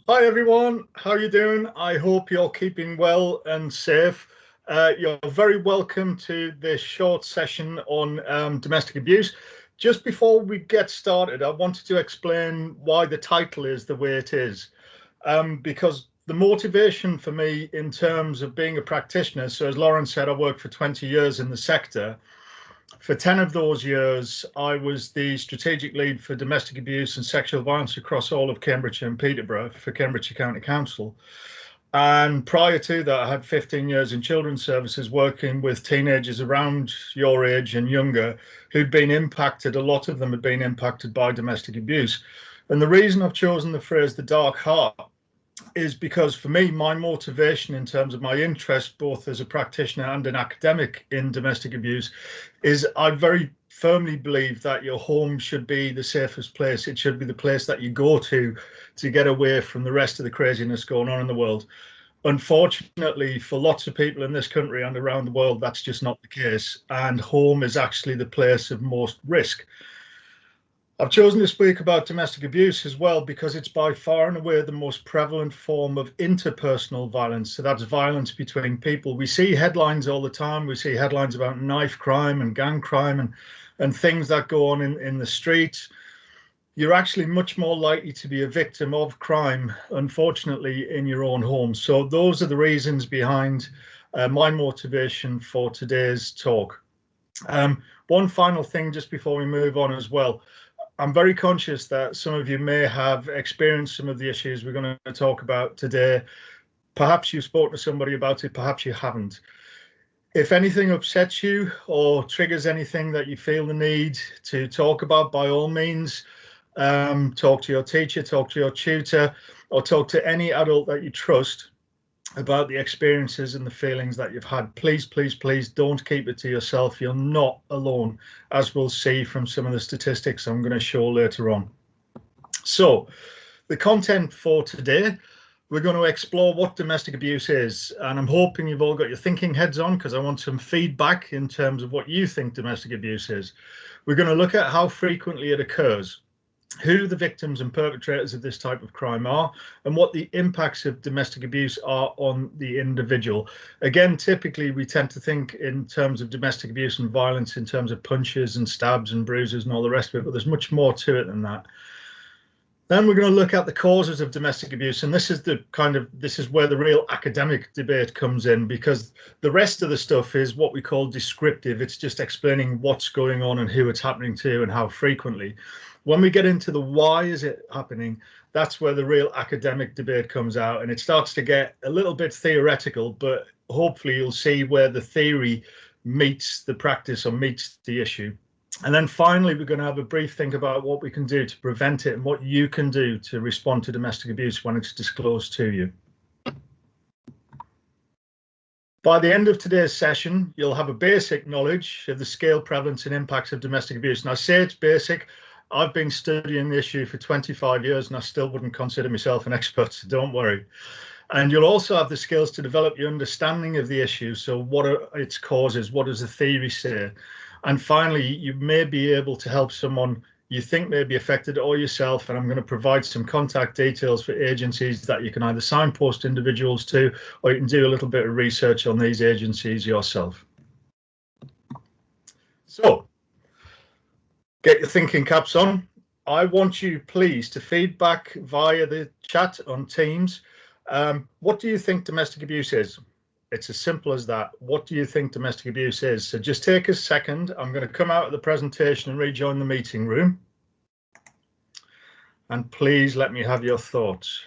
Hi everyone, how you doing? I hope you're keeping well and safe. You're very welcome to this short session on domestic abuse. Just before we get started, I wanted to explain why the title is the way it is. Because the motivation for me in terms of being a practitioner, so as Lauren said, I worked for 20 years in the sector. For 10 of those years, I was the strategic lead for domestic abuse and sexual violence across all of Cambridgeshire and Peterborough for Cambridgeshire County Council. And prior to that, I had 15 years in children's services working with teenagers around your age and younger who'd been impacted. A lot of them had been impacted by domestic abuse. And the reason I've chosen the phrase the dark heart is because for me, my motivation in terms of my interest, both as a practitioner and an academic in domestic abuse, is I very firmly believe that your home should be the safest place. It should be the place that you go to get away from the rest of the craziness going on in the world. Unfortunately, for lots of people in this country and around the world, that's just not the case. And home is actually the place of most risk. I've chosen to speak about domestic abuse as well because it's by far and away the most prevalent form of interpersonal violence. So that's violence between people. We see headlines all the time. We see headlines about knife crime and gang crime and things that go on in the streets. You're actually much more likely to be a victim of crime, unfortunately, in your own home. So those are the reasons behind my motivation for today's talk. One final thing just before we move on as well. I'm very conscious that some of you may have experienced some of the issues we're going to talk about today. Perhaps you spoke to somebody about it, perhaps you haven't. If anything upsets you or triggers anything that you feel the need to talk about, by all means, talk to your teacher, talk to your tutor, or talk to any adult that you trust about the experiences and the feelings that you've had. Please, please, please don't keep it to yourself. You're not alone, as we'll see from some of the statistics I'm going to show later on. So the content for today, we're going to explore what domestic abuse is, and I'm hoping you've all got your thinking heads on because I want some feedback in terms of what you think domestic abuse is. We're going to look at how frequently it occurs, who the victims and perpetrators of this type of crime are, and what the impacts of domestic abuse are on the individual. Again, typically we tend to think in terms of domestic abuse and violence in terms of punches and stabs and bruises and all the rest of it, but there's much more to it than that. Then we're going to look at the causes of domestic abuse, and this is where the real academic debate comes in, because the rest of the stuff is what we call descriptive. It's just explaining what's going on and who it's happening to and how frequently. When we get into the why is it happening, that's where the real academic debate comes out, and it starts to get a little bit theoretical, but hopefully you'll see where the theory meets the practice or meets the issue. And then finally, we're going to have a brief think about what we can do to prevent it and what you can do to respond to domestic abuse when it's disclosed to you. By the end of today's session, you'll have a basic knowledge of the scale, prevalence and impacts of domestic abuse. And I say it's basic. I've been studying the issue for 25 years and I still wouldn't consider myself an expert, so don't worry. And you'll also have the skills to develop your understanding of the issue. So what are its causes? What does the theory say? And finally, you may be able to help someone you think may be affected or yourself. And I'm going to provide some contact details for agencies that you can either signpost individuals to, or you can do a little bit of research on these agencies yourself. So get your thinking caps on. I want you, please, to feedback via the chat on Teams. What do you think domestic abuse is? It's as simple as that. What do you think domestic abuse is? So just take a second. I'm going to come out of the presentation and rejoin the meeting room. And please let me have your thoughts.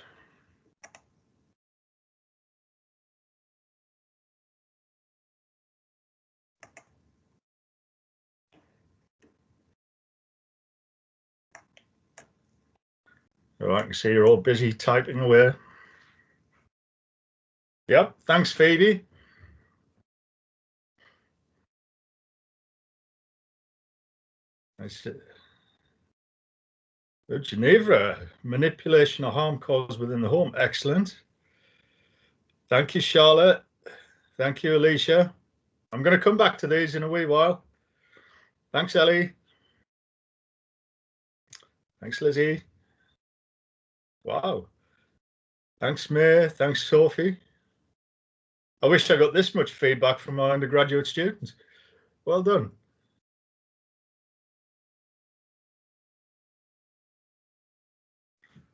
All right, I can see you're all busy typing away. Yep, thanks, Phoebe. Geneva, manipulation or harm caused within the home. Excellent. Thank you, Charlotte. Thank you, Alicia. I'm going to come back to these in a wee while. Thanks, Ellie. Thanks, Lizzie. Wow. Thanks, May. Thanks, Sophie. I wish I got this much feedback from my undergraduate students. Well done.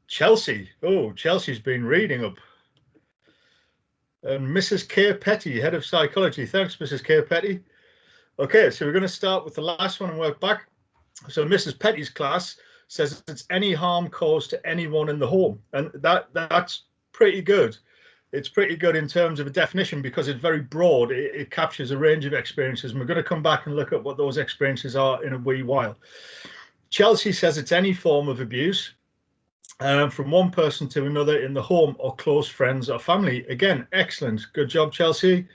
Chelsea. Oh, Chelsea's been reading up. And Mrs. K. Petty, Head of Psychology. Thanks, Mrs. K. Petty. Okay, so we're going to start with the last one and work back. So Mrs. Petty's class says it's any harm caused to anyone in the home. And that's pretty good. It's pretty good in terms of a definition because it's very broad. It captures a range of experiences. And we're going to come back and look at what those experiences are in a wee while. Chelsea says it's any form of abuse from one person to another in the home or close friends or family. Again, excellent. Good job, Chelsea.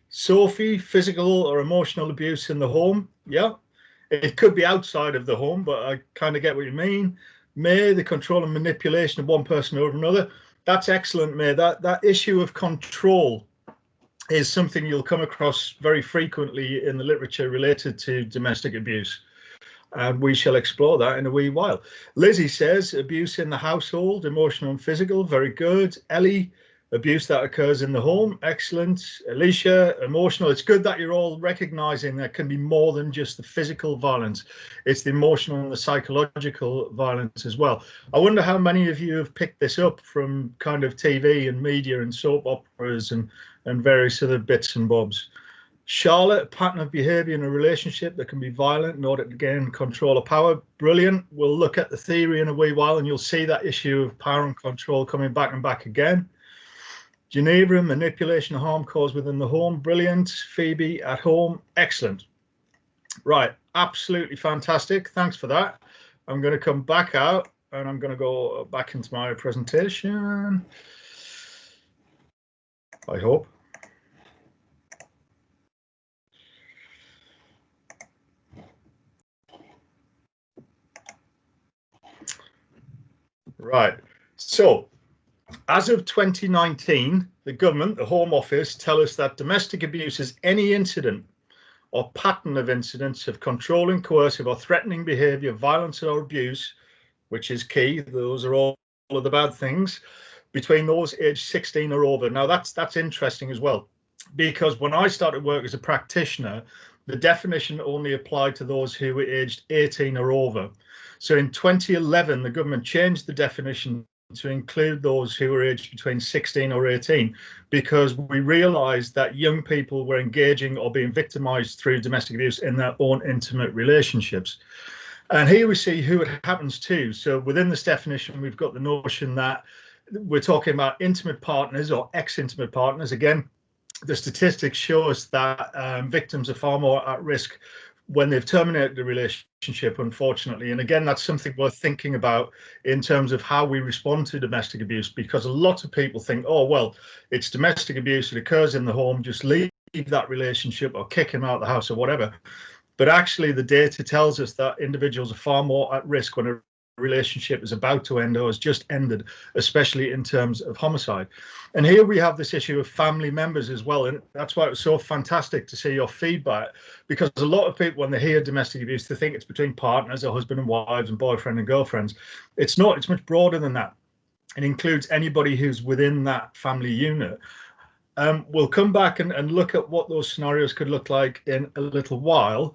Sophie, physical or emotional abuse in the home. Yeah, it could be outside of the home, but I kind of get what you mean. May, the control and manipulation of one person over another. That's excellent, May. That issue of control is something you'll come across very frequently in the literature related to domestic abuse. And we shall explore that in a wee while. Lizzie says abuse in the household, emotional and physical. Very good. Ellie, abuse that occurs in the home. Excellent. Alicia, emotional. It's good that you're all recognizing there can be more than just the physical violence. It's the emotional and the psychological violence as well. I wonder how many of you have picked this up from kind of TV and media and soap operas and various other bits and bobs. Charlotte, a pattern of behavior in a relationship that can be violent in order to gain control or power. Brilliant. We'll look at the theory in a wee while and you'll see that issue of power and control coming back and back again. Geneva, manipulation of harm caused within the home. Brilliant. Phoebe, at home. Excellent. Right. Absolutely fantastic. Thanks for that. I'm going to come back out and I'm going to go back into my presentation. I hope. Right. So as of 2019, the government, the Home Office, tell us that domestic abuse is any incident or pattern of incidents of controlling, coercive or threatening behavior, violence or abuse, which is key. Those are all of the bad things, between those aged 16 or over. Now that's interesting as well, because when I started work as a practitioner, the definition only applied to those who were aged 18 or over. So in 2011, the government changed the definition to include those who were aged between 16 or 18, because we realized that young people were engaging or being victimized through domestic abuse in their own intimate relationships. And here we see who it happens to. So within this definition, we've got the notion that we're talking about intimate partners or ex-intimate partners. Again, the statistics show us that victims are far more at risk when they've terminated the relationship, unfortunately. And again, that's something worth thinking about in terms of how we respond to domestic abuse, because a lot of people think, oh, well, it's domestic abuse, it occurs in the home, just leave that relationship or kick him out of the house or whatever. But actually, the data tells us that individuals are far more at risk when a relationship is about to end or has just ended, especially in terms of homicide. And here we have this issue of family members as well. And that's why it was so fantastic to see your feedback, because a lot of people, when they hear domestic abuse, they think it's between partners or husband and wives and boyfriend and girlfriends. It's not. It's much broader than that. It includes anybody who's within that family unit. We'll come back and look at what those scenarios could look like in a little while.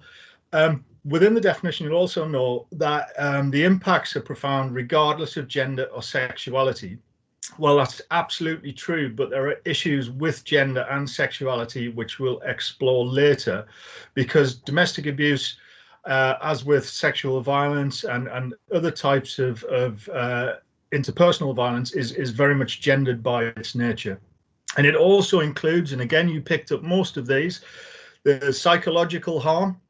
Within the definition, you'll also know that the impacts are profound regardless of gender or sexuality. Well, that's absolutely true, but there are issues with gender and sexuality which we'll explore later, because domestic abuse, as with sexual violence and other types of interpersonal violence, is very much gendered by its nature. And it also includes, and again, you picked up most of these, the psychological harm,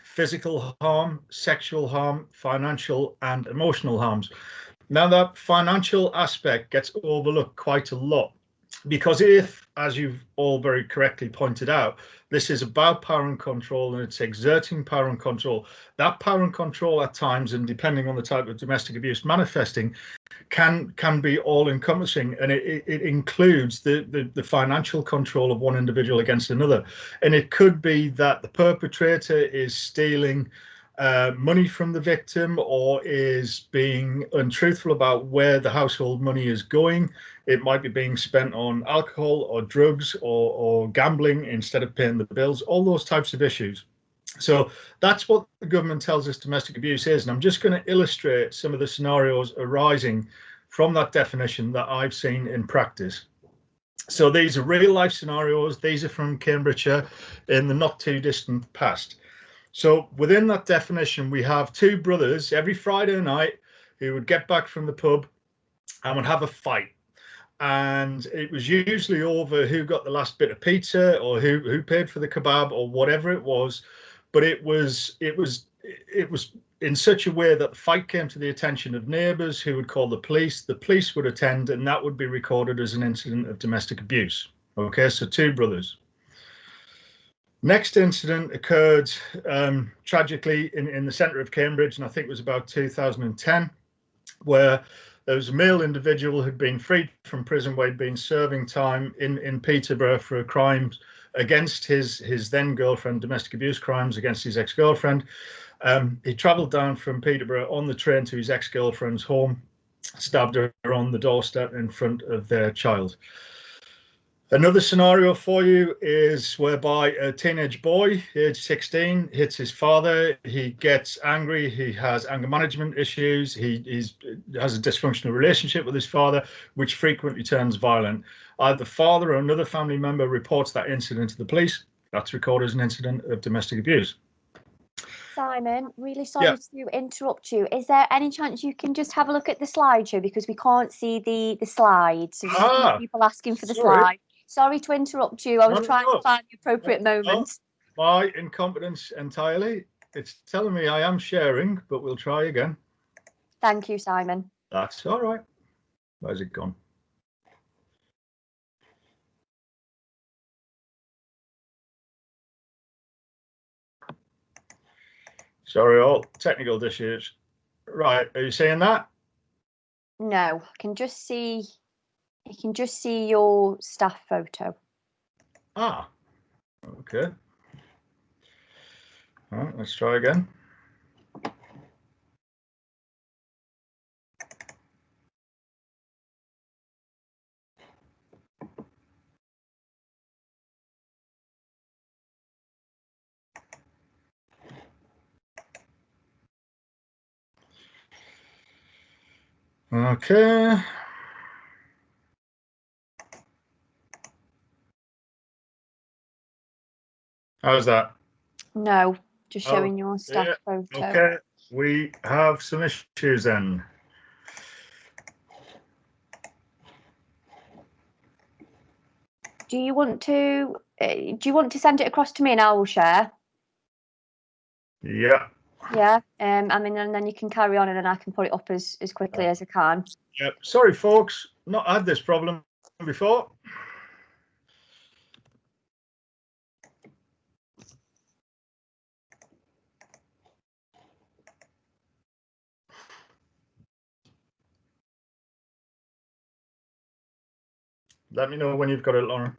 physical harm, sexual harm, financial and emotional harms. Now, that financial aspect gets overlooked quite a lot, because if, as you've all very correctly pointed out, this is about power and control and it's exerting power and control, that power and control at times, and depending on the type of domestic abuse manifesting, can be all encompassing, and it includes the financial control of one individual against another. And it could be that the perpetrator is stealing money from the victim or is being untruthful about where the household money is going. It might be being spent on alcohol or drugs or gambling instead of paying the bills, all those types of issues. So that's what the government tells us domestic abuse is. And I'm just going to illustrate some of the scenarios arising from that definition that I've seen in practice. So these are real life scenarios. These are from Cambridgeshire in the not too distant past. So within that definition, we have two brothers every Friday night who would get back from the pub and would have a fight. And it was usually over who got the last bit of pizza or who paid for the kebab or whatever it was. But it was in such a way that the fight came to the attention of neighbours who would call the police. The police would attend, and that would be recorded as an incident of domestic abuse. Okay, so two brothers. Next incident occurred tragically in the centre of Cambridge, and I think it was about 2010, where there was a male individual who'd been freed from prison where he'd been serving time in Peterborough for a crime against his then girlfriend, domestic abuse crimes against his ex-girlfriend. He travelled down from Peterborough on the train to his ex-girlfriend's home, stabbed her on the doorstep in front of their child. Another scenario for you is whereby a teenage boy, age 16, hits his father. He gets angry. He has anger management issues. He has a dysfunctional relationship with his father, which frequently turns violent. Either the father or another family member reports that incident to the police. That's recorded as an incident of domestic abuse. Simon, really sorry to interrupt you. Is there any chance you can just have a look at the slideshow, because we can't see the slides? So just people asking for the slide. Sorry to interrupt you. I was trying to find the appropriate moment. My incompetence entirely. It's telling me I am sharing, but we'll try again. Thank you, Simon. That's all right. Where's it gone? Sorry, all technical issues. Right, are you seeing that? No, I can just see. You can just see your staff photo. Ah, okay. All right, let's try again. Okay. How's that? No, just showing your staff photo. Okay, we have some issues then. Do you want to send it across to me and I will share? Yeah. Yeah. I mean, and then you can carry on, and then I can put it up as quickly as I can. Yep. Sorry, folks, not had this problem before. Let me know when you've got it, Lauren.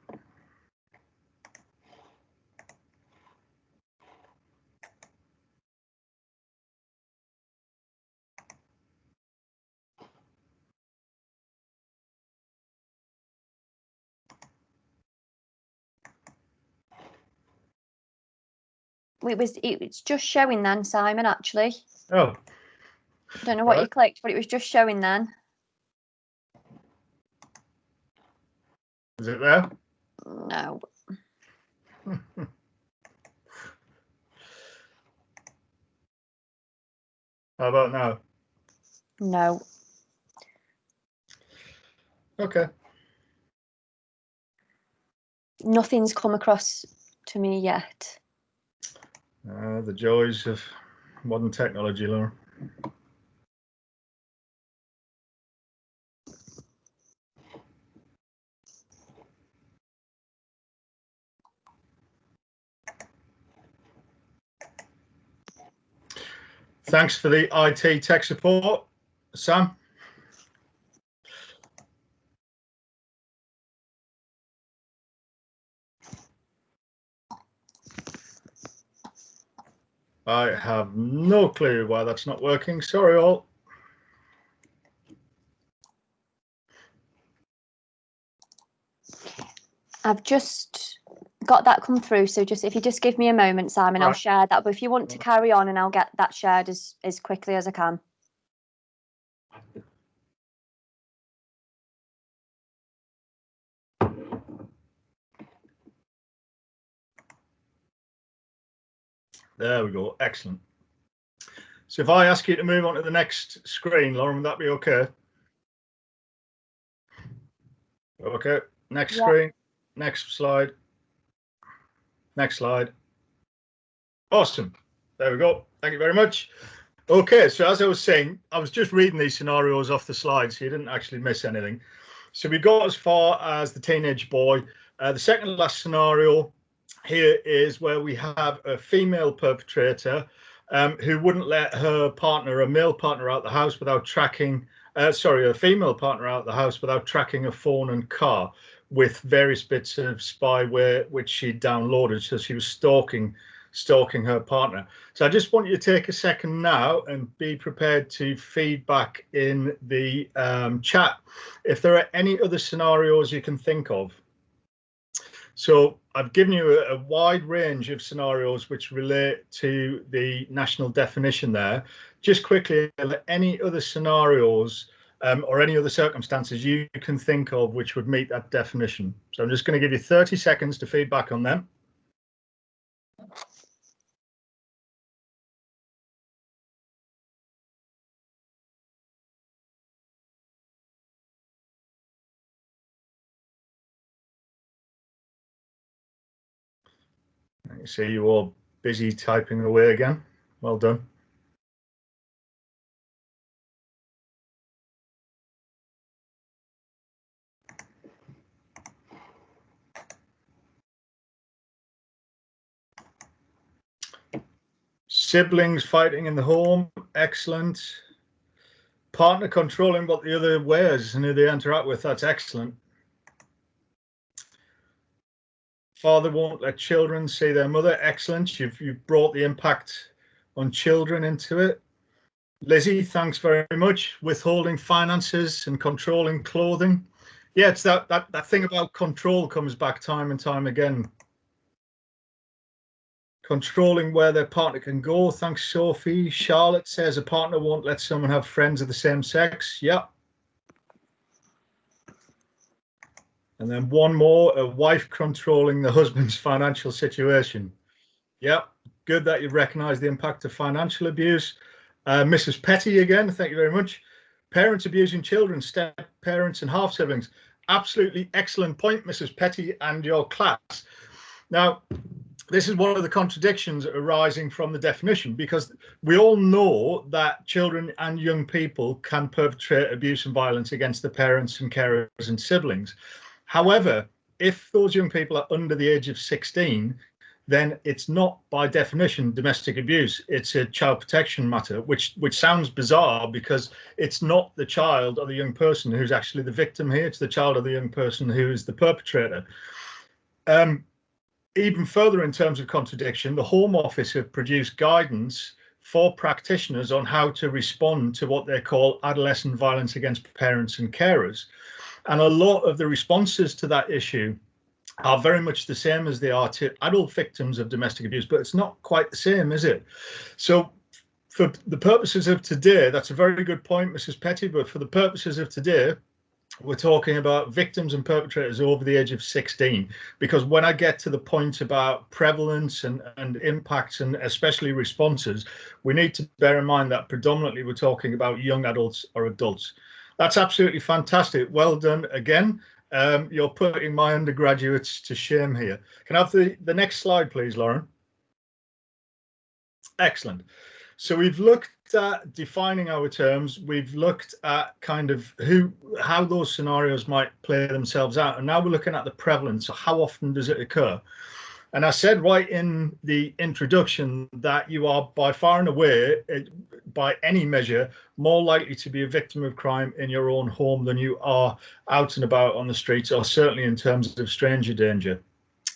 It's just showing then, Simon, actually. Oh. I don't know what you clicked, but it was just showing then. Is it there? No. How about now? No. Okay. Nothing's come across to me yet. The joys of modern technology, Laura. Thanks for the IT tech support, Sam. I have no clue why that's not working. Sorry, all. I've just got that come through. So just if you just give me a moment, Simon, I'll share that. But if you want to carry on, and I'll get that shared as quickly as I can. There we go. Excellent. So if I ask you to move on to the next screen, Lauren, would that be okay? Okay. Next screen. Next slide. Next slide. Awesome. There we go. Thank you very much. Okay, so as I was saying, I was just reading these scenarios off the slide, so you didn't actually miss anything. So we got as far as the teenage boy. The second last scenario here is where we have a female perpetrator who wouldn't let her partner, a male partner, out the house without tracking, a female partner out the house without tracking a phone and car with various bits of spyware which she downloaded. So she was stalking her partner. So I just want you to take a second now and be prepared to feedback in the chat if there are any other scenarios you can think of. So I've given you a wide range of scenarios which relate to the national definition there. Just quickly, are there any other scenarios or any other circumstances you can think of which would meet that definition? So I'm just going to give you 30 seconds to feedback on them. You see you all busy typing away again. Well done. Siblings fighting in the home, excellent. Partner controlling what the other wears and who they interact with, that's excellent. Father won't let children see their mother, excellent. You've brought the impact on children into it. Lizzie, thanks very much. Withholding finances and controlling clothing. Yeah, it's that thing about control comes back time and time again. Controlling where their partner can go. Thanks, Sophie. Charlotte says a partner won't let someone have friends of the same sex. Yep. And then one more, a wife controlling the husband's financial situation. Yep. Good that you've recognized the impact of financial abuse. Mrs. Petty again, thank you very much. Parents abusing children, step parents and half siblings. Absolutely excellent point, Mrs. Petty and your class. Now, this is one of the contradictions arising from the definition, because we all know that children and young people can perpetrate abuse and violence against their parents and carers and siblings. However, if those young people are under the age of 16, then it's not by definition domestic abuse. It's a child protection matter, which sounds bizarre because it's not the child or the young person who's actually the victim here. It's the child or the young person who is the perpetrator. Even further in terms of contradiction, the Home Office have produced guidance for practitioners on how to respond to what they call adolescent violence against parents and carers. And a lot of the responses to that issue are very much the same as they are to adult victims of domestic abuse, but it's not quite the same, is it? So for the purposes of today, that's a very good point, Mrs. Petty, but for the purposes of today, we're talking about victims and perpetrators over the age of 16, because when I get to the point about prevalence and impacts and especially responses, we need to bear in mind that predominantly we're talking about young adults or adults. That's absolutely fantastic. Well done again. You're putting my undergraduates to shame here. Can I have the next slide, please, Lauren? Excellent. So we've looked at defining our terms. We've looked at kind of how those scenarios might play themselves out. And now we're looking at the prevalence. So how often does it occur? And I said right in the introduction that you are by far and away, by any measure, more likely to be a victim of crime in your own home than you are out and about on the streets, or certainly in terms of stranger danger.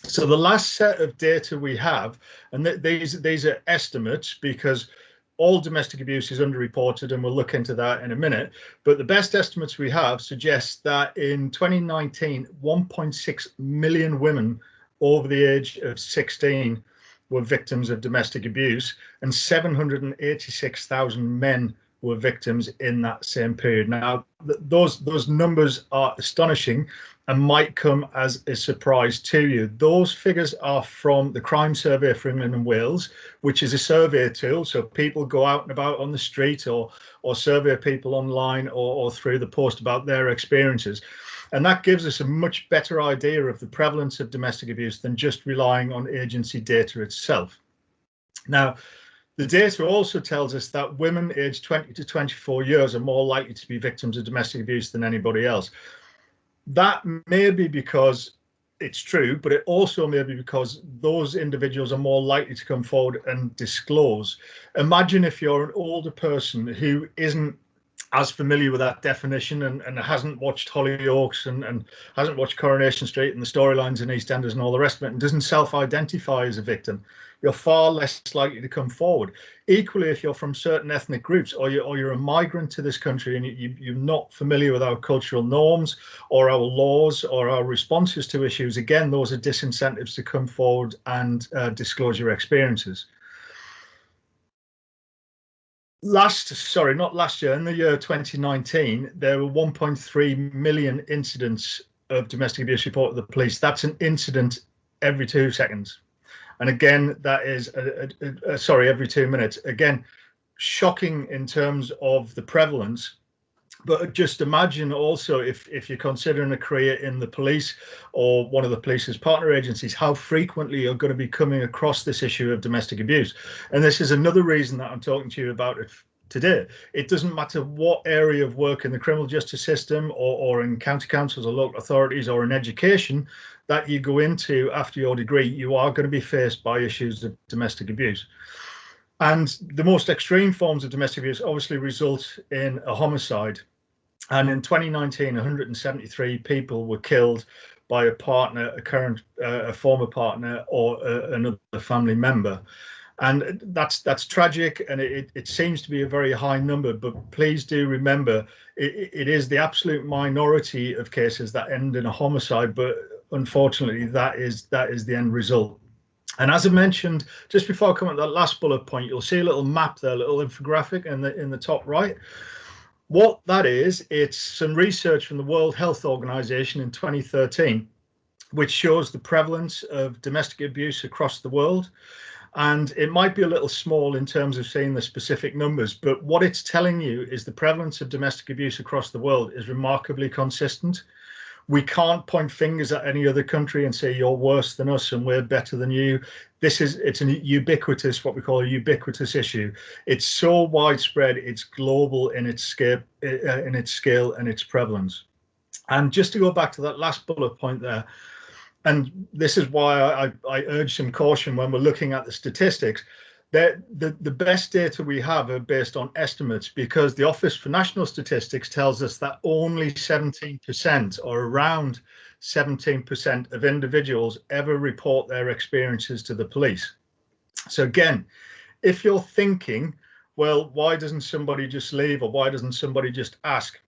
So the last set of data we have, and these are estimates because all domestic abuse is underreported, and we'll look into that in a minute. But the best estimates we have suggest that in 2019, 1.6 million women over the age of 16 were victims of domestic abuse, and 786,000 men were victims in that same period. Now, those numbers are astonishing and might come as a surprise to you. Those figures are from the Crime Survey for England and Wales, which is a survey tool. So people go out and about on the street or survey people online or through the post about their experiences. And that gives us a much better idea of the prevalence of domestic abuse than just relying on agency data itself. Now, the data also tells us that women aged 20 to 24 years are more likely to be victims of domestic abuse than anybody else. That may be because it's true, but it also may be because those individuals are more likely to come forward and disclose. Imagine if you're an older person who isn't as familiar with that definition and hasn't watched Hollyoaks and hasn't watched Coronation Street and the storylines in EastEnders and all the rest of it, and doesn't self-identify as a victim, you're far less likely to come forward. Equally, if you're from certain ethnic groups or you're a migrant to this country and you're not familiar with our cultural norms or our laws or our responses to issues, again, those are disincentives to come forward and disclose your experiences. Not last year, in the year 2019, there were 1.3 million incidents of domestic abuse reported to the police. That's an incident every 2 seconds. And again, that is, every 2 minutes. Again, shocking in terms of the prevalence. But just imagine also if you're considering a career in the police or one of the police's partner agencies, how frequently you're going to be coming across this issue of domestic abuse. And this is another reason that I'm talking to you about it today. It doesn't matter what area of work in the criminal justice system or in county councils or local authorities or in education that you go into after your degree, you are going to be faced by issues of domestic abuse. And the most extreme forms of domestic abuse obviously result in a homicide. And in 2019, 173 people were killed by a partner, a former partner, or another family member. And that's tragic, and it seems to be a very high number. But please do remember, it is the absolute minority of cases that end in a homicide. But unfortunately, that is the end result. And as I mentioned, just before I come at that last bullet point, you'll see a little map there, a little infographic in the top right. What that is, it's some research from the World Health Organization in 2013, which shows the prevalence of domestic abuse across the world. And it might be a little small in terms of seeing the specific numbers, but what it's telling you is the prevalence of domestic abuse across the world is remarkably consistent. We can't point fingers at any other country and say you're worse than us and we're better than you. It's a ubiquitous, what we call a ubiquitous issue. It's so widespread, it's global in its scale and its prevalence. And just to go back to that last bullet point there, and this is why I urge some caution when we're looking at the statistics. The best data we have are based on estimates, because the Office for National Statistics tells us that only 17% or around 17% of individuals ever report their experiences to the police. So again, if you're thinking, well, why doesn't somebody just leave, or why doesn't somebody just ask?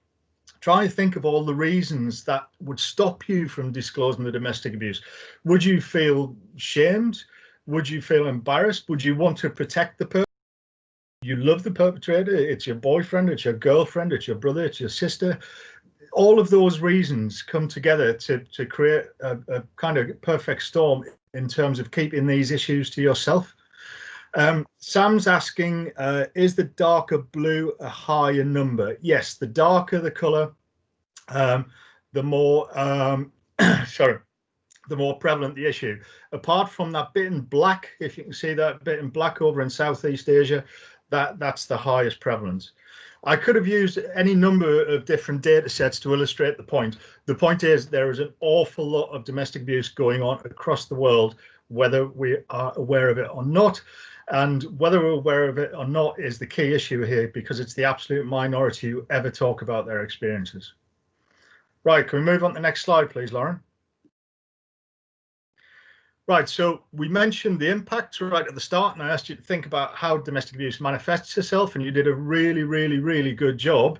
Try and think of all the reasons that would stop you from disclosing the domestic abuse. Would you feel shamed? Would you feel embarrassed? Would you want to protect the person? You love the perpetrator. It's your boyfriend, it's your girlfriend, it's your brother, it's your sister. All of those reasons come together to create a kind of perfect storm in terms of keeping these issues to yourself. Sam's asking, is the darker blue a higher number? Yes, the darker the color, the more the more prevalent the issue. Apart from that bit in black, if you can see that bit in black over in Southeast Asia, that's the highest prevalence. I could have used any number of different data sets to illustrate the point. The point is there is an awful lot of domestic abuse going on across the world, whether we are aware of it or not. And whether we're aware of it or not is the key issue here, because it's the absolute minority who ever talk about their experiences. Right, can we move on to the next slide, please, Lauren? Right, so we mentioned the impact right at the start, and I asked you to think about how domestic abuse manifests itself, and you did a really, really, really good job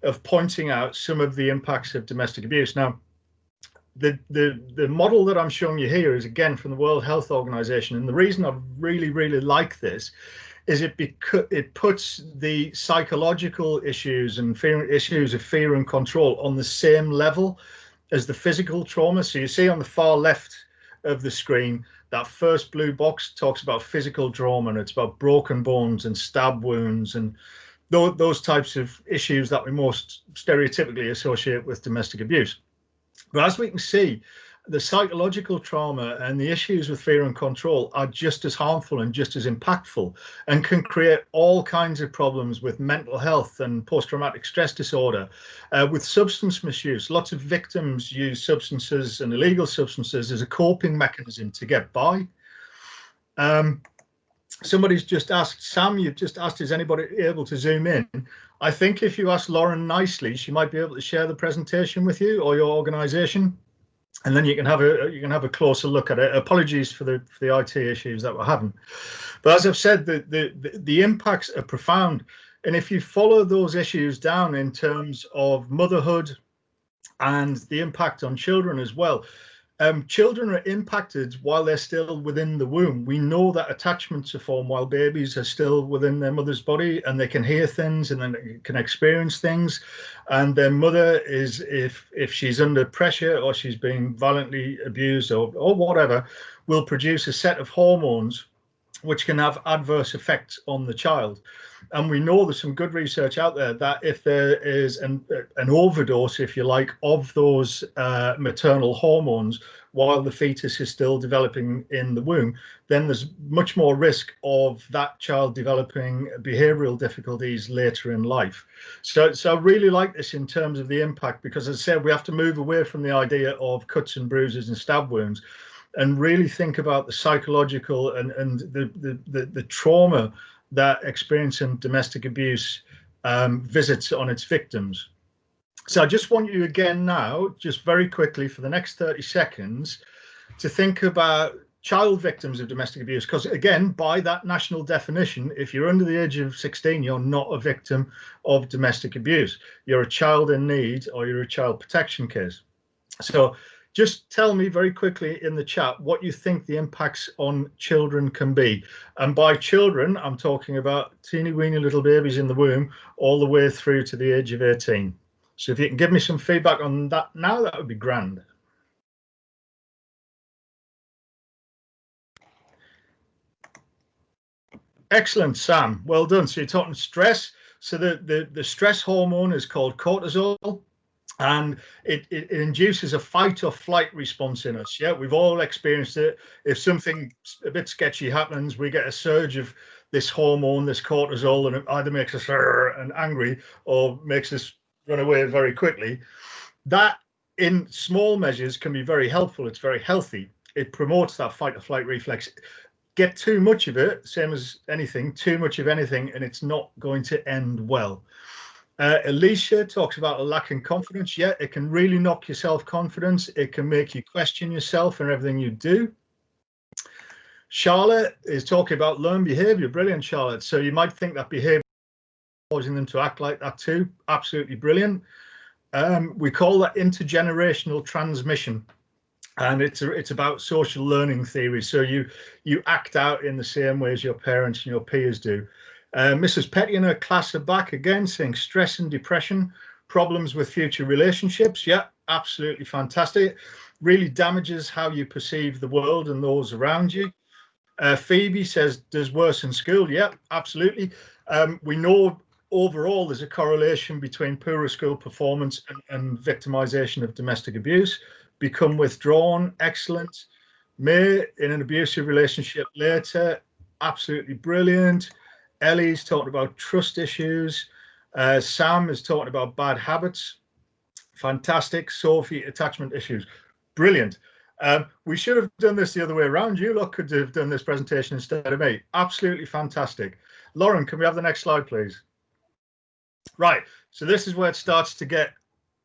of pointing out some of the impacts of domestic abuse. Now, the model that I'm showing you here is again from the World Health Organization, and the reason I really, really like this is it puts the psychological issues and issues of fear and control on the same level as the physical trauma. So you see on the far left of the screen, that first blue box talks about physical trauma, and it's about broken bones and stab wounds and those types of issues that we most stereotypically associate with domestic abuse. But as we can see, the psychological trauma and the issues with fear and control are just as harmful and just as impactful, and can create all kinds of problems with mental health and post-traumatic stress disorder, with substance misuse. Lots of victims use substances and illegal substances as a coping mechanism to get by. Somebody's just asked, Sam, you've just asked, is anybody able to zoom in? I think if you ask Lauren nicely, she might be able to share the presentation with you or your organization, and then you can have a closer look at it. Apologies for the IT issues that we're having, but as I've said, the impacts are profound, and if you follow those issues down in terms of motherhood and the impact on children as well, children are impacted while they're still within the womb. We know that attachments are formed while babies are still within their mother's body, and they can hear things and then can experience things. And their mother is, if she's under pressure or she's being violently abused or whatever, will produce a set of hormones which can have adverse effects on the child. And we know there's some good research out there that if there is an overdose, if you like, of those maternal hormones while the fetus is still developing in the womb, then there's much more risk of that child developing behavioral difficulties later in life. So I really like this in terms of the impact, because as I said, we have to move away from the idea of cuts and bruises and stab wounds and really think about the psychological and the trauma that experiencing domestic abuse visits on its victims. So I just want you again now, just very quickly for the next 30 seconds, to think about child victims of domestic abuse, because again, by that national definition, if you're under the age of 16, you're not a victim of domestic abuse. You're a child in need, or you're a child protection case. So just tell me very quickly in the chat what you think the impacts on children can be. And by children, I'm talking about teeny weeny little babies in the womb all the way through to the age of 18. So if you can give me some feedback on that now, that would be grand. Excellent, Sam. Well done. So you're talking stress. So the stress hormone is called cortisol, and it induces a fight or flight response in us. Yeah, we've all experienced it. If something a bit sketchy happens, we get a surge of this hormone, this cortisol, and it either makes us and angry or makes us run away very quickly. That in small measures can be very helpful. It's very healthy. It promotes that fight or flight reflex. Get too much of it, same as anything, too much of anything, and it's not going to end well. Alicia talks about a lack in confidence. Yeah, it can really knock your self-confidence. It can make you question yourself and everything you do. Charlotte is talking about learned behavior. Brilliant, Charlotte. So you might think that behavior causing them to act like that too. Absolutely brilliant. We call that intergenerational transmission, and it's about social learning theory. So you act out in the same way as your parents and your peers do. Mrs. Petty and her class are back again, saying stress and depression, problems with future relationships. Yeah, absolutely fantastic. Really damages how you perceive the world and those around you. Phoebe says, does worse in school? Yeah, absolutely. We know overall there's a correlation between poorer school performance and victimization of domestic abuse. Become withdrawn, excellent. May in an abusive relationship later, absolutely brilliant. Ellie's talking about trust issues. Sam is talking about bad habits. Fantastic. Sophie, attachment issues. Brilliant. We should have done this the other way around. You lot could have done this presentation instead of me. Absolutely fantastic. Lauren, can we have the next slide, please? Right. So this is where it starts to get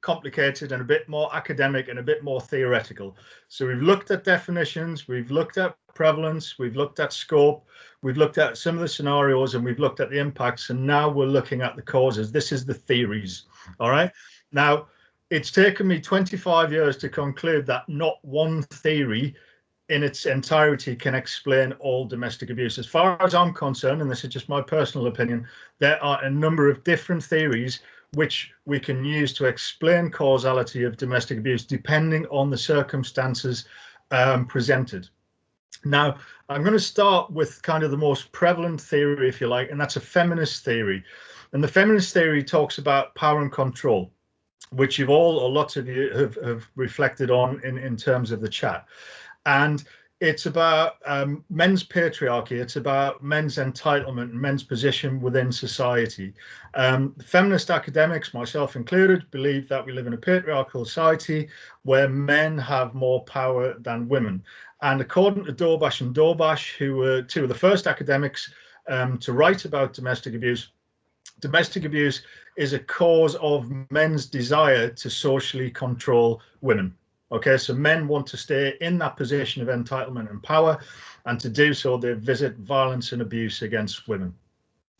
complicated and a bit more academic and a bit more theoretical. So we've looked at definitions, we've looked at prevalence, we've looked at scope, we've looked at some of the scenarios, and we've looked at the impacts, and now we're looking at the causes. This is the theories. All right. Now, it's taken me 25 years to conclude that not one theory in its entirety can explain all domestic abuse. As far as I'm concerned, and this is just my personal opinion, there are a number of different theories which we can use to explain causality of domestic abuse depending on the circumstances presented. Now, I'm going to start with kind of the most prevalent theory, if you like, and that's a feminist theory. And the feminist theory talks about power and control, which you've all, or lots of you, have reflected on in terms of the chat. And it's about men's patriarchy. It's about men's entitlement and men's position within society. Feminist academics, myself included, believe that we live in a patriarchal society where men have more power than women. And according to Dorbash and Dorbash, who were two of the first academics to write about domestic abuse is a cause of men's desire to socially control women. Okay, so men want to stay in that position of entitlement and power, and to do so, they visit violence and abuse against women.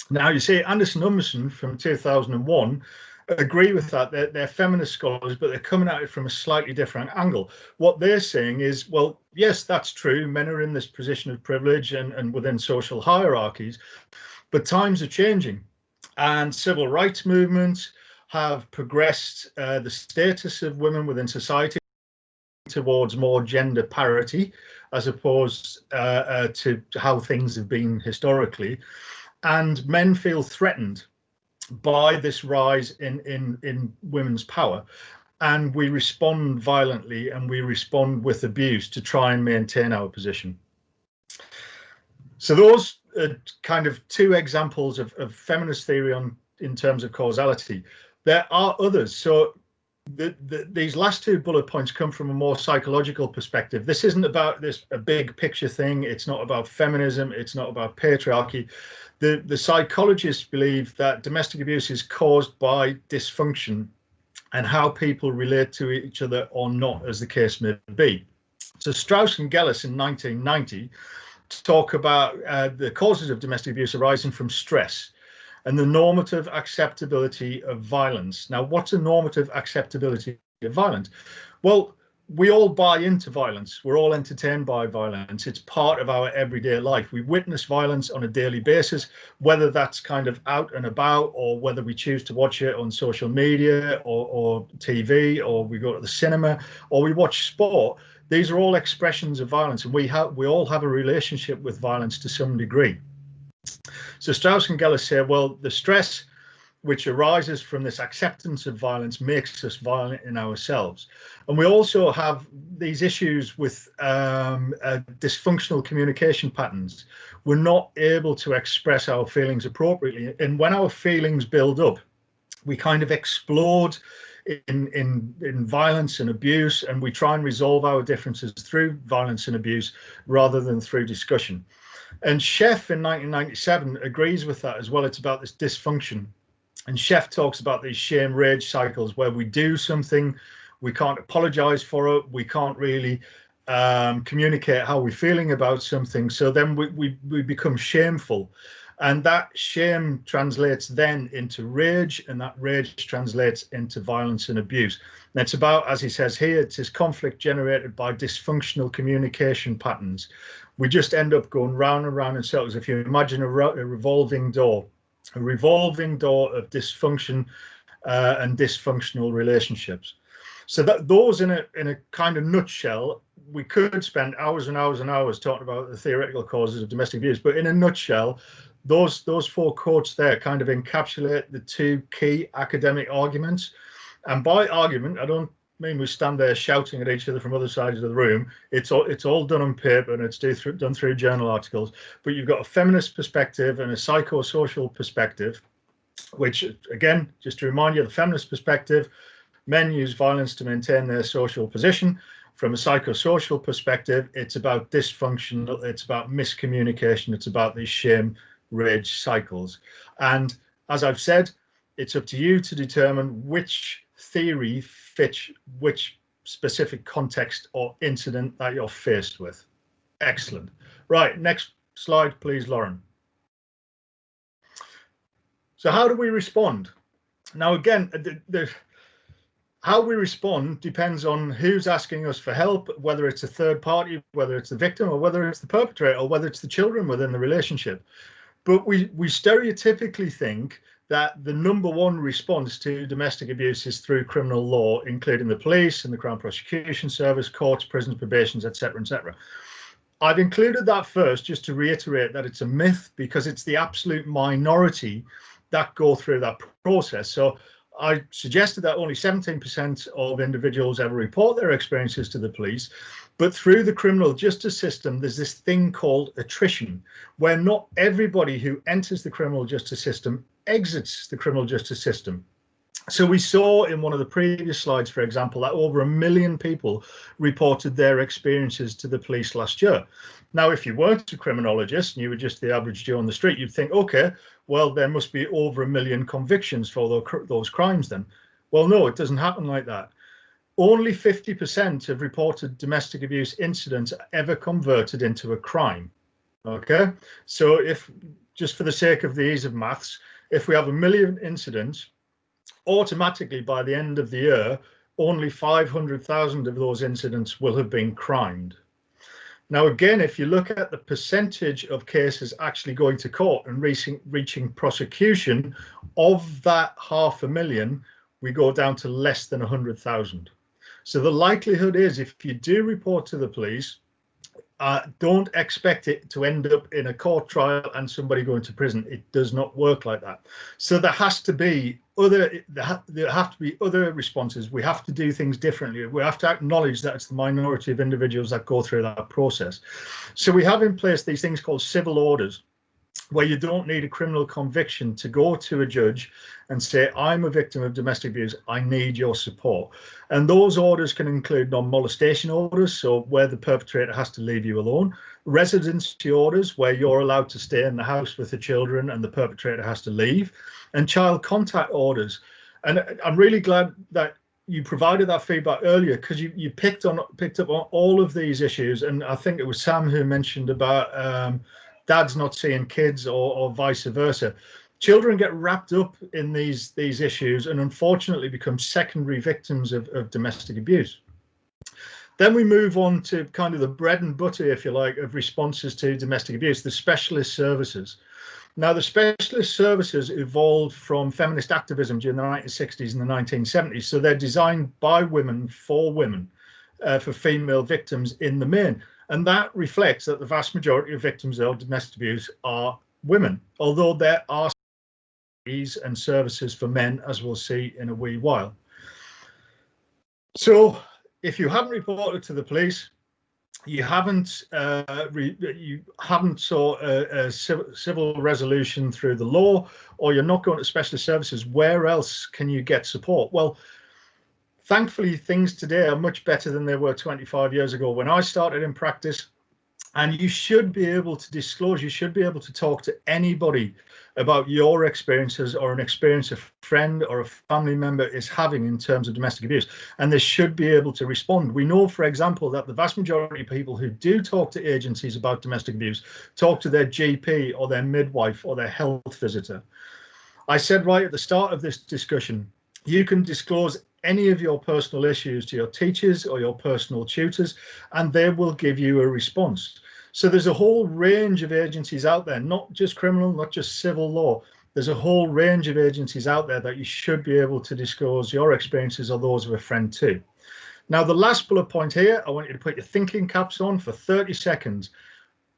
Now, you see, Anderson Ummerson from 2001 agree with that. They're feminist scholars, but they're coming at it from a slightly different angle. What they're saying is, well, yes, that's true. Men are in this position of privilege and within social hierarchies, but times are changing, and civil rights movements have progressed the status of women within society towards more gender parity, as opposed to how things have been historically. And men feel threatened by this rise in women's power. And we respond violently, and we respond with abuse to try and maintain our position. So those are kind of two examples of feminist theory in terms of causality. There are others. So these last two bullet points come from a more psychological perspective. This isn't about a big picture thing. It's not about feminism. It's not about patriarchy. The psychologists believe that domestic abuse is caused by dysfunction and how people relate to each other or not, as the case may be. So Strauss and Gellis in 1990 talk about the causes of domestic abuse arising from stress and the normative acceptability of violence. Now, what's a normative acceptability of violence? Well, we all buy into violence. We're all entertained by violence. It's part of our everyday life. We witness violence on a daily basis, whether that's kind of out and about, or whether we choose to watch it on social media or TV, or we go to the cinema, or we watch sport. These are all expressions of violence, and we all have a relationship with violence to some degree. So Strauss and Gellis say, well, the stress which arises from this acceptance of violence makes us violent in ourselves. And we also have these issues with dysfunctional communication patterns. We're not able to express our feelings appropriately. And when our feelings build up, we kind of explode in violence and abuse, and we try and resolve our differences through violence and abuse rather than through discussion. And Sheff in 1997 agrees with that as well. It's about this dysfunction. And Sheff talks about these shame rage cycles where we do something, we can't apologize for it, we can't really communicate how we're feeling about something. So then we become shameful. And that shame translates then into rage, and that rage translates into violence and abuse. And it's about, as he says here, it is conflict generated by dysfunctional communication patterns. We just end up going round and round in circles. If you imagine a revolving door of dysfunction and dysfunctional relationships. So that those in a kind of nutshell, we could spend hours and hours and hours talking about the theoretical causes of domestic abuse, but in a nutshell, those four quotes there kind of encapsulate the two key academic arguments. And by argument, I don't mean we stand there shouting at each other from other sides of the room. It's all done on paper, and it's done through journal articles. But you've got a feminist perspective and a psychosocial perspective, which, again, just to remind you, the feminist perspective, men use violence to maintain their social position. From a psychosocial perspective, it's about dysfunction, it's about miscommunication, it's about these shame rage cycles. And as I've said, it's up to you to determine which theory fits which specific context or incident that you're faced with. Excellent. Right, next slide, please, Lauren. So how do we respond? Now, again, how we respond depends on who's asking us for help, whether it's a third party, whether it's the victim, or whether it's the perpetrator, or whether it's the children within the relationship. But we stereotypically think that the #1 response to domestic abuse is through criminal law, including the police and the Crown Prosecution Service, courts, prisons, probations, etc., etc. I've included that first just to reiterate that it's a myth, because it's the absolute minority that go through that process. So I suggested that only 17% of individuals ever report their experiences to the police, but through the criminal justice system, there's this thing called attrition, where not everybody who enters the criminal justice system exits the criminal justice system. So we saw in one of the previous slides, for example, that over 1 million people reported their experiences to the police last year. Now, if you weren't a criminologist and you were just the average Joe on the street, you'd think, okay, well, there must be over 1 million convictions for those crimes then. Well, no, it doesn't happen like that. Only 50% of reported domestic abuse incidents are ever converted into a crime. Okay, so if, just for the sake of the ease of maths, if we have 1 million incidents, automatically by the end of the year, only 500,000 of those incidents will have been crimed. Now, again, if you look at the percentage of cases actually going to court and reaching prosecution, of that 500,000, we go down to less than 100,000. So the likelihood is, if you do report to the police, don't expect it to end up in a court trial and somebody going to prison. It does not work like that. So there have to be other responses. We have to do things differently. We have to acknowledge that it's the minority of individuals that go through that process. So we have in place these things called civil orders, where you don't need a criminal conviction to go to a judge and say, I'm a victim of domestic abuse, I need your support. And those orders can include non-molestation orders, so where the perpetrator has to leave you alone, residency orders, where you're allowed to stay in the house with the children and the perpetrator has to leave, and child contact orders. And I'm really glad that you provided that feedback earlier, because you picked up on all of these issues. And I think it was Sam who mentioned about dads not seeing kids, or vice versa. Children get wrapped up in these issues and unfortunately become secondary victims of domestic abuse. Then we move on to kind of the bread and butter, if you like, of responses to domestic abuse, the specialist services. Now, the specialist services evolved from feminist activism during the 1960s and the 1970s. So they're designed by women for women, for female victims in the main. And that reflects that the vast majority of victims of domestic abuse are women, although there are and services for men, as we'll see in a wee while. So if you haven't reported to the police, you haven't sought a civil resolution through the law, or you're not going to specialist services, where else can you get support? Well, thankfully, things today are much better than they were 25 years ago when I started in practice. And you should be able to disclose, you should be able to talk to anybody about your experiences, or an experience a friend or a family member is having in terms of domestic abuse. And they should be able to respond. We know, for example, that the vast majority of people who do talk to agencies about domestic abuse talk to their GP or their midwife or their health visitor. I said right at the start of this discussion, you can disclose any of your personal issues to your teachers or your personal tutors, and they will give you a response. So there's a whole range of agencies out there, not just criminal, not just civil law. There's a whole range of agencies out there that you should be able to disclose your experiences or those of a friend too. Now, the last bullet point here, I want you to put your thinking caps on for 30 seconds.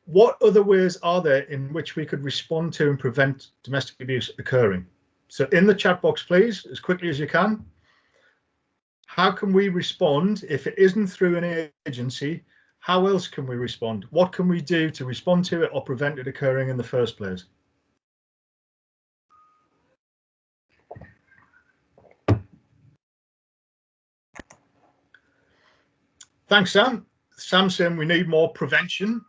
What other ways are there in which we could respond to and prevent domestic abuse occurring? So in the chat box, please, as quickly as you can. How can we respond if it isn't through an agency? How else can we respond? What can we do to respond to it or prevent it occurring in the first place? Thanks, Sam. Sam saying we need more prevention.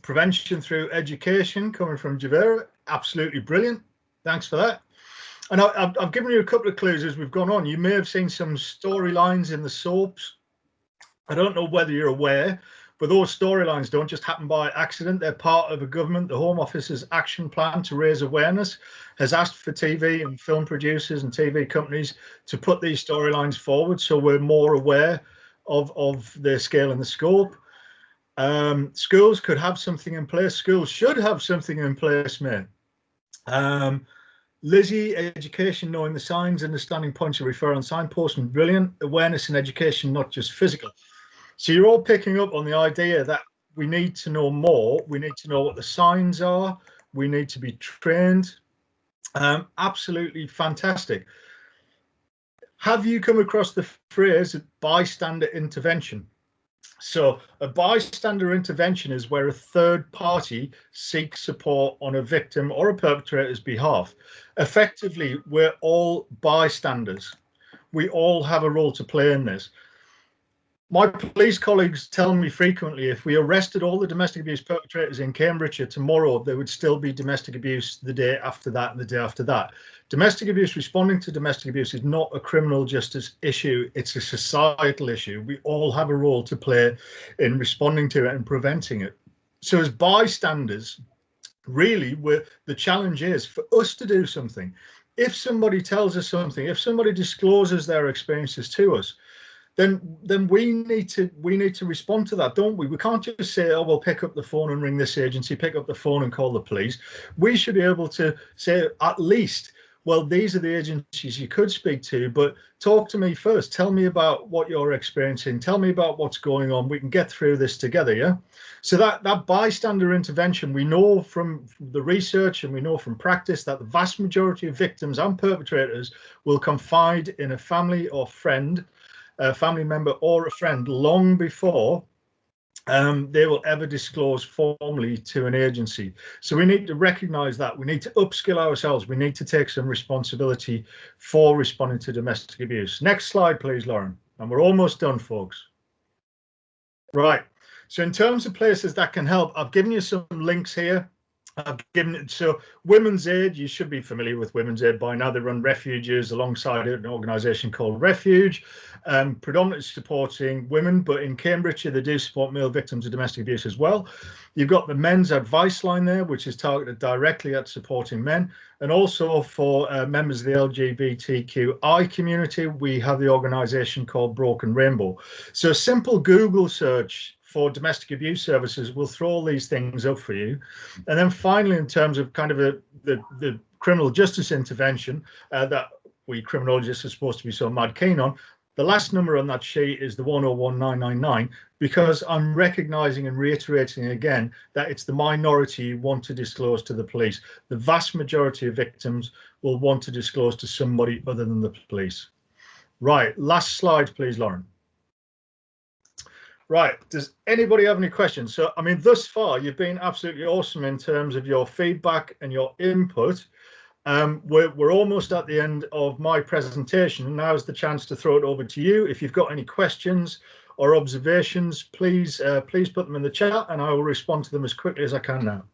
Prevention through education, coming from Javera. Absolutely brilliant. Thanks for that. And I've given you a couple of clues as we've gone on. You may have seen some storylines in the soaps. I don't know whether you're aware, but those storylines don't just happen by accident. They're part of a government. The Home Office's action plan to raise awareness has asked for TV and film producers and TV companies to put these storylines forward so we're more aware of their scale and the scope. Schools could have something in place. Schools should have something in place, mate. Lizzie, education, knowing the signs, understanding points of referral and signposting, brilliant. Awareness and education, not just physical. So you're all picking up on the idea that we need to know more. We need to know what the signs are. We need to be trained. Absolutely fantastic. Have you come across the phrase bystander intervention? So a bystander intervention is where a third party seeks support on a victim or a perpetrator's behalf. Effectively, we're all bystanders. We all have a role to play in this. My police colleagues tell me frequently if we arrested all the domestic abuse perpetrators in Cambridgeshire tomorrow, there would still be domestic abuse the day after that and the day after that. Domestic abuse, responding to domestic abuse is not a criminal justice issue. It's a societal issue. We all have a role to play in responding to it and preventing it. So as bystanders, really, the challenge is for us to do something. If somebody tells us something, if somebody discloses their experiences to us, then we need to respond to that, don't we? We can't just say, oh, well, pick up the phone and ring this agency, pick up the phone and call the police. We should be able to say at least, well, these are the agencies you could speak to, but talk to me first. Tell me about what you're experiencing. Tell me about what's going on. We can get through this together, yeah? So that bystander intervention, we know from the research and we know from practice that the vast majority of victims and perpetrators will confide in a family or friend, a family member or a friend long before they will ever disclose formally to an agency. So we need to recognize that. We need to upskill ourselves. We need to take some responsibility for responding to domestic abuse. Next slide, please, Lauren. And we're almost done, folks. Right. So in terms of places that can help, I've given you some links here. So Women's Aid, you should be familiar with Women's Aid by now. They run refuges alongside an organisation called Refuge, predominantly supporting women, but in Cambridgeshire they do support male victims of domestic abuse as well. You've got the Men's Advice Line there, which is targeted directly at supporting men, and also for members of the LGBTQI community, we have the organisation called Broken Rainbow. So a simple Google search for domestic abuse services will throw all these things up for you. And then finally, in terms of kind of the criminal justice intervention that we criminologists are supposed to be so mad keen on, the last number on that sheet is the 101999, because I'm recognizing and reiterating again that it's the minority you want to disclose to the police. The vast majority of victims will want to disclose to somebody other than the police. Right, last slide, please, Lauren. Right, does anybody have any questions? So, I mean, thus far, you've been absolutely awesome in terms of your feedback and your input. We're almost at the end of my presentation. Now's the chance to throw it over to you. If you've got any questions or observations, please put them in the chat and I will respond to them as quickly as I can now.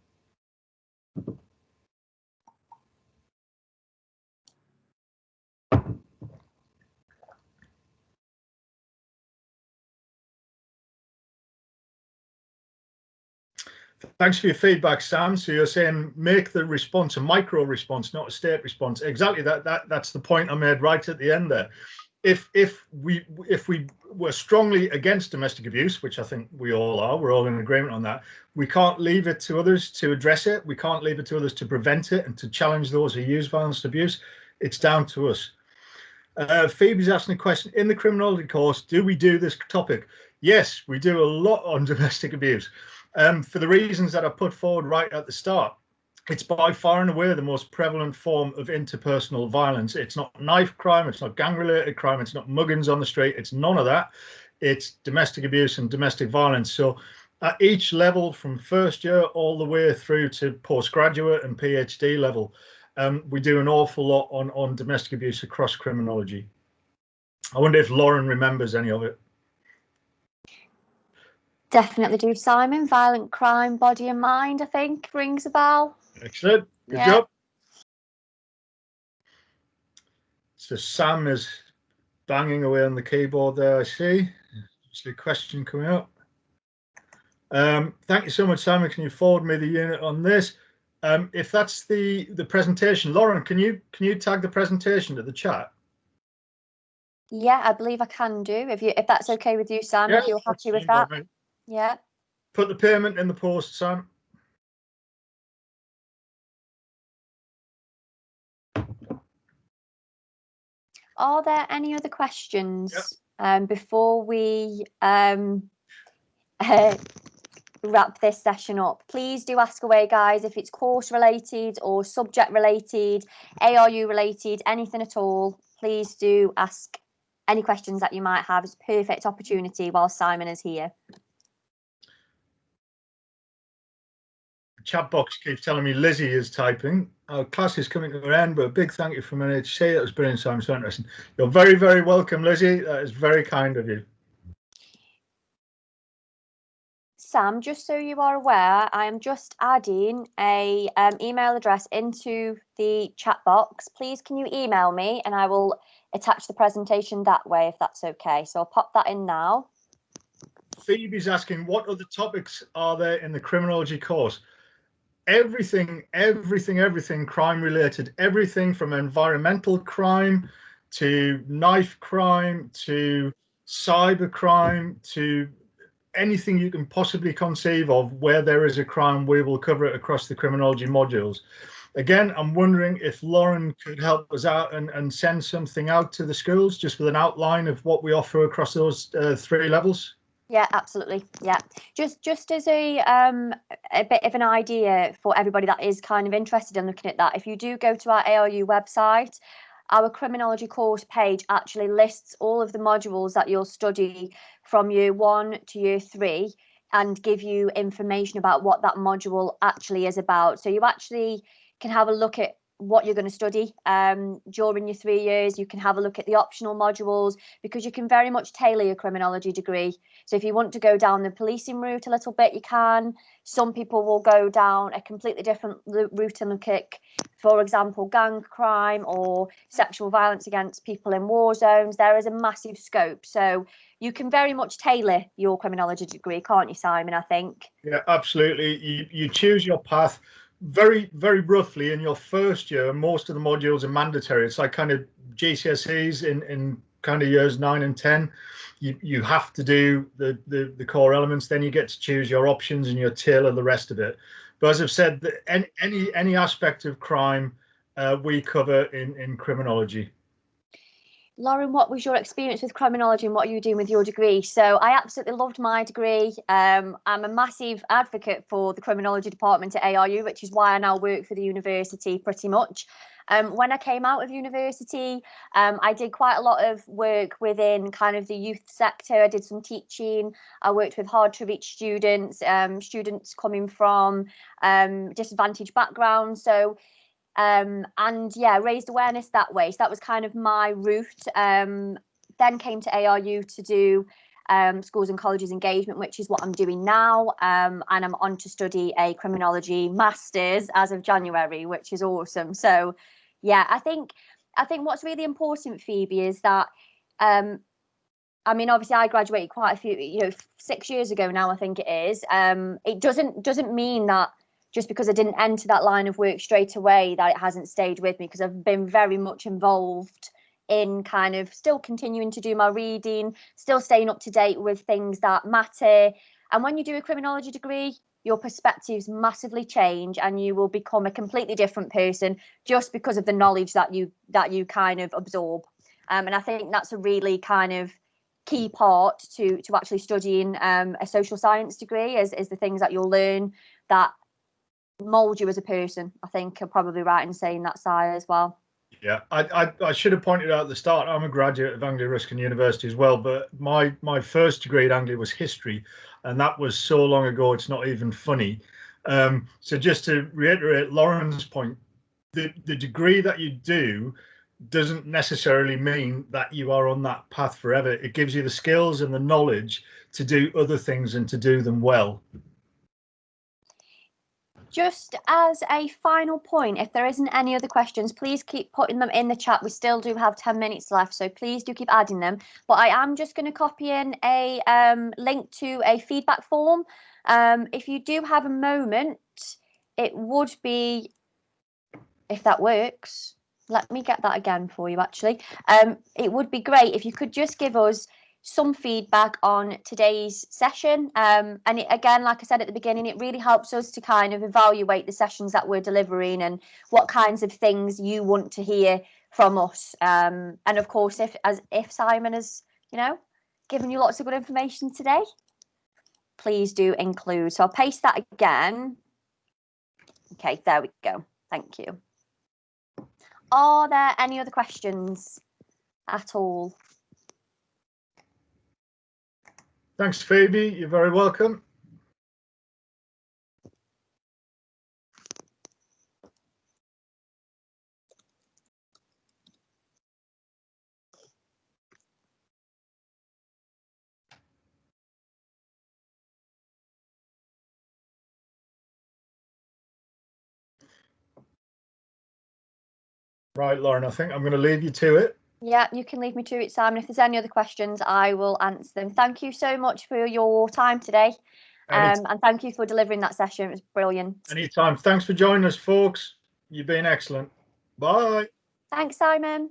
Thanks for your feedback, Sam. So you're saying make the response a micro response, not a state response. Exactly. That's the point I made right at the end there. If we were strongly against domestic abuse, which I think we all are, we're all in agreement on that, we can't leave it to others to address it. We can't leave it to others to prevent it and to challenge those who use violence and abuse. It's down to us. Phoebe's asking a question. In the criminology course, do we do this topic? Yes, we do a lot on domestic abuse. For the reasons that I put forward right at the start. It's by far and away the most prevalent form of interpersonal violence. It's not knife crime, it's not gang-related crime, it's not muggings on the street, it's none of that. It's domestic abuse and domestic violence. So at each level, from first year all the way through to postgraduate and PhD level, we do an awful lot on domestic abuse across criminology. I wonder if Lauren remembers any of it. Definitely do, Simon. Violent crime, body and mind, I think, rings a bell. Excellent. Good job. So Sam is banging away on the keyboard there, I see. There's a question coming up. Thank you so much, Simon. Can you forward me the unit on this? If that's the presentation, Lauren, can you tag the presentation to the chat? Yeah, I believe I can do. If that's okay with you, Sam, Yeah, if you're happy with that. Yeah. Put the payment in the post, Sam. Are there any other questions before we wrap this session up? Please do ask away, guys. If it's course related or subject related, ARU related, anything at all, please do ask any questions that you might have. It's a perfect opportunity while Simon is here. The chat box keeps telling me Lizzie is typing. Our class is coming to an end, but a big thank you from NHC. That was brilliant, Simon. So interesting. You're very, very welcome, Lizzie. That is very kind of you. Sam, just so you are aware, I am just adding a email address into the chat box. Please can you email me and I will attach the presentation that way, if that's okay. So I'll pop that in now. Phoebe's asking, what other topics are there in the criminology course? Everything crime related, everything from environmental crime to knife crime to cyber crime to anything you can possibly conceive of where there is a crime, we will cover it across the criminology modules. Again, I'm wondering if Lauren could help us out and send something out to the schools just with an outline of what we offer across those 3 levels. Yeah, absolutely. Yeah, just as a bit of an idea for everybody that is kind of interested in looking at that, if you do go to our ARU website, our criminology course page actually lists all of the modules that you'll study from year 1 to year 3 and give you information about what that module actually is about. So you actually can have a look at what you're going to study during your 3 years. You can have a look at the optional modules because you can very much tailor your criminology degree. So if you want to go down the policing route a little bit, you can. Some people will go down a completely different route and look at, for example, gang crime or sexual violence against people in war zones. There is a massive scope. So you can very much tailor your criminology degree, can't you, Simon, I think? Yeah, absolutely. You choose your path very, very roughly in your first year. Most of the modules are mandatory. It's like kind of GCSEs in kind of years 9 and 10. You have to do the core elements, then you get to choose your options and you tailor the rest of it. But as I've said, any aspect of crime we cover in criminology. Lauren, what was your experience with criminology and what are you doing with your degree? So I absolutely loved my degree. I'm a massive advocate for the criminology department at ARU, which is why I now work for the university pretty much. When I came out of university, I did quite a lot of work within kind of the youth sector. I did some teaching. I worked with hard to reach students, students coming from disadvantaged backgrounds. So and yeah, raised awareness that way. So that was kind of my route. Then came to ARU to do schools and colleges engagement, which is what I'm doing now. And I'm on to study a criminology master's as of January, which is awesome. So yeah, I think what's really important, Phoebe, is that I mean, obviously I graduated quite a few, 6 years ago now, I think it is. It doesn't mean that just because I didn't enter that line of work straight away that it hasn't stayed with me, because I've been very much involved in kind of still continuing to do my reading, still staying up to date with things that matter. And when you do a criminology degree, your perspectives massively change and you will become a completely different person just because of the knowledge that you kind of absorb. And I think that's a really kind of key part to actually studying a social science degree is the things that you'll learn that mold you as a person. I think you're probably right in saying that, Si, as well. Yeah, I should have pointed out at the start, I'm a graduate of Anglia Ruskin University as well, but my first degree at Anglia was history, and that was so long ago it's not even funny. So just to reiterate Lauren's point, the degree that you do doesn't necessarily mean that you are on that path forever. It gives you the skills and the knowledge to do other things and to do them well. just as a final point, if there isn't any other questions, please keep putting them in the chat. We still do have 10 minutes left, so please do keep adding them. But I am just going to copy in a link to a feedback form. If you do have a moment, it would be, if that works, let me get that again for you, actually. It would be great if you could just give us some feedback on today's session. And again, like I said at the beginning, it really helps us to kind of evaluate the sessions that we're delivering and what kinds of things you want to hear from us. And of course, if Simon has, given you lots of good information today, please do include. So I'll paste that again. Okay, there we go. Thank you. Are there any other questions at all? Thanks, Phoebe. You're very welcome. Right, Lauren, I think I'm going to leave you to it. Yeah, you can leave me to it, Simon. If there's any other questions, I will answer them. Thank you so much for your time today. And thank you for delivering that session. It was brilliant. Anytime. Thanks for joining us, folks. You've been excellent. Bye. Thanks, Simon.